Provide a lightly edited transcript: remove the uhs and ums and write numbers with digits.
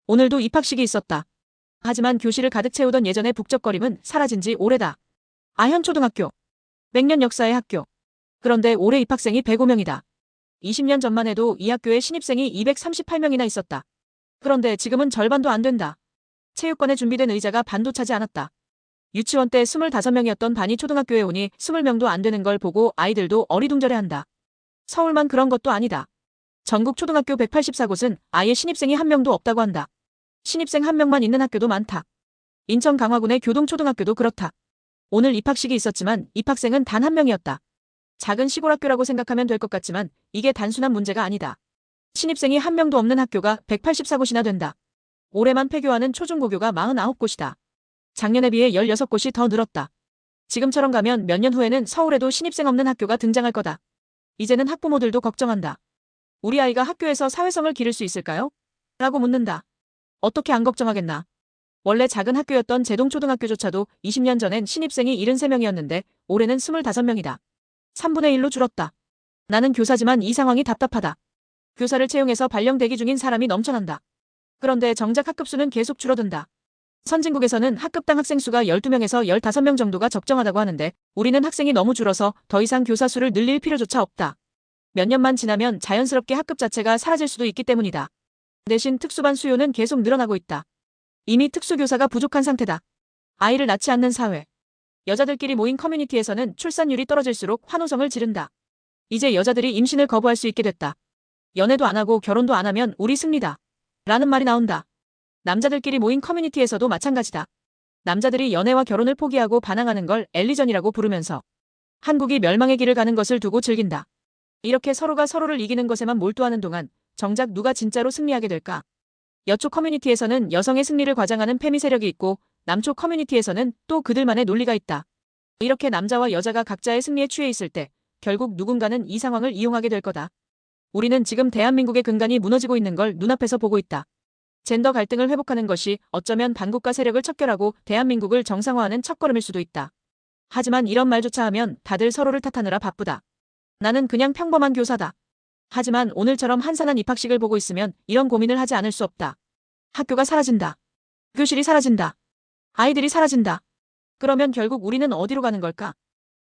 오늘도 입학식이 있었다. 하지만 교실을 가득 채우던 예전의 북적거림은 사라진 지 오래다. 아현초등학교. 100년 역사의 학교. 그런데 올해 입학생이 105명이다. 20년 전만 해도 이 학교에 신입생이 238명이나 있었다. 그런데 지금은 절반도 안 된다. 체육관에 준비된 의자가 반도 차지 않았다. 유치원 때 25명이었던 반이 초등학교에 오니 20명도 안 되는 걸 보고 아이들도 어리둥절해한다. 서울만 그런 것도 아니다. 전국 초등학교 184곳은 아예 신입생이 한 명도 없다고 한다. 신입생 한 명만 있는 학교도 많다. 인천 강화군의 교동초등학교도 그렇다. 오늘 입학식이 있었지만 입학생은 단 한 명이었다. 작은 시골 학교라고 생각하면 될 것 같지만 이게 단순한 문제가 아니다. 신입생이 한 명도 없는 학교가 184곳이나 된다. 올해만 폐교하는 초중고교가 49곳이다. 작년에 비해 16곳이 더 늘었다. 지금처럼 가면 몇 년 후에는 서울에도 신입생 없는 학교가 등장할 거다. 이제는 학부모들도 걱정한다. 우리 아이가 학교에서 사회성을 기를 수 있을까요? 라고 묻는다. 어떻게 안 걱정하겠나. 원래 작은 학교였던 제동초등학교조차도 20년 전엔 신입생이 73명이었는데 올해는 25명이다. 3분의 1로 줄었다. 나는 교사지만 이 상황이 답답하다. 교사를 채용해서 발령 대기 중인 사람이 넘쳐난다. 그런데 정작 학급 수는 계속 줄어든다. 선진국에서는 학급당 학생 수가 12명에서 15명 정도가 적정하다고 하는데 우리는 학생이 너무 줄어서 더 이상 교사 수를 늘릴 필요조차 없다. 몇 년만 지나면 자연스럽게 학급 자체가 사라질 수도 있기 때문이다. 대신 특수반 수요는 계속 늘어나고 있다. 이미 특수교사가 부족한 상태다. 아이를 낳지 않는 사회. 여자들끼리 모인 커뮤니티에서는 출산율이 떨어질수록 환호성을 지른다. 이제 여자들이 임신을 거부할 수 있게 됐다. 연애도 안 하고 결혼도 안 하면 우리 승리다. 라는 말이 나온다. 남자들끼리 모인 커뮤니티에서도 마찬가지다. 남자들이 연애와 결혼을 포기하고 반항하는 걸 엘리전이라고 부르면서 한국이 멸망의 길을 가는 것을 두고 즐긴다. 이렇게 서로가 서로를 이기는 것에만 몰두하는 동안 정작 누가 진짜로 승리하게 될까? 여쪽 커뮤니티에서는 여성의 승리를 과장하는 페미 세력이 있고 남쪽 커뮤니티에서는 또 그들만의 논리가 있다. 이렇게 남자와 여자가 각자의 승리에 취해 있을 때 결국 누군가는 이 상황을 이용하게 될 거다. 우리는 지금 대한민국의 근간이 무너지고 있는 걸 눈앞에서 보고 있다. 젠더 갈등을 회복하는 것이 어쩌면 반국가 세력을 척결하고 대한민국을 정상화하는 첫걸음일 수도 있다. 하지만 이런 말조차 하면 다들 서로를 탓하느라 바쁘다. 나는 그냥 평범한 교사다. 하지만 오늘처럼 한산한 입학식을 보고 있으면 이런 고민을 하지 않을 수 없다. 학교가 사라진다. 교실이 사라진다. 아이들이 사라진다. 그러면 결국 우리는 어디로 가는 걸까?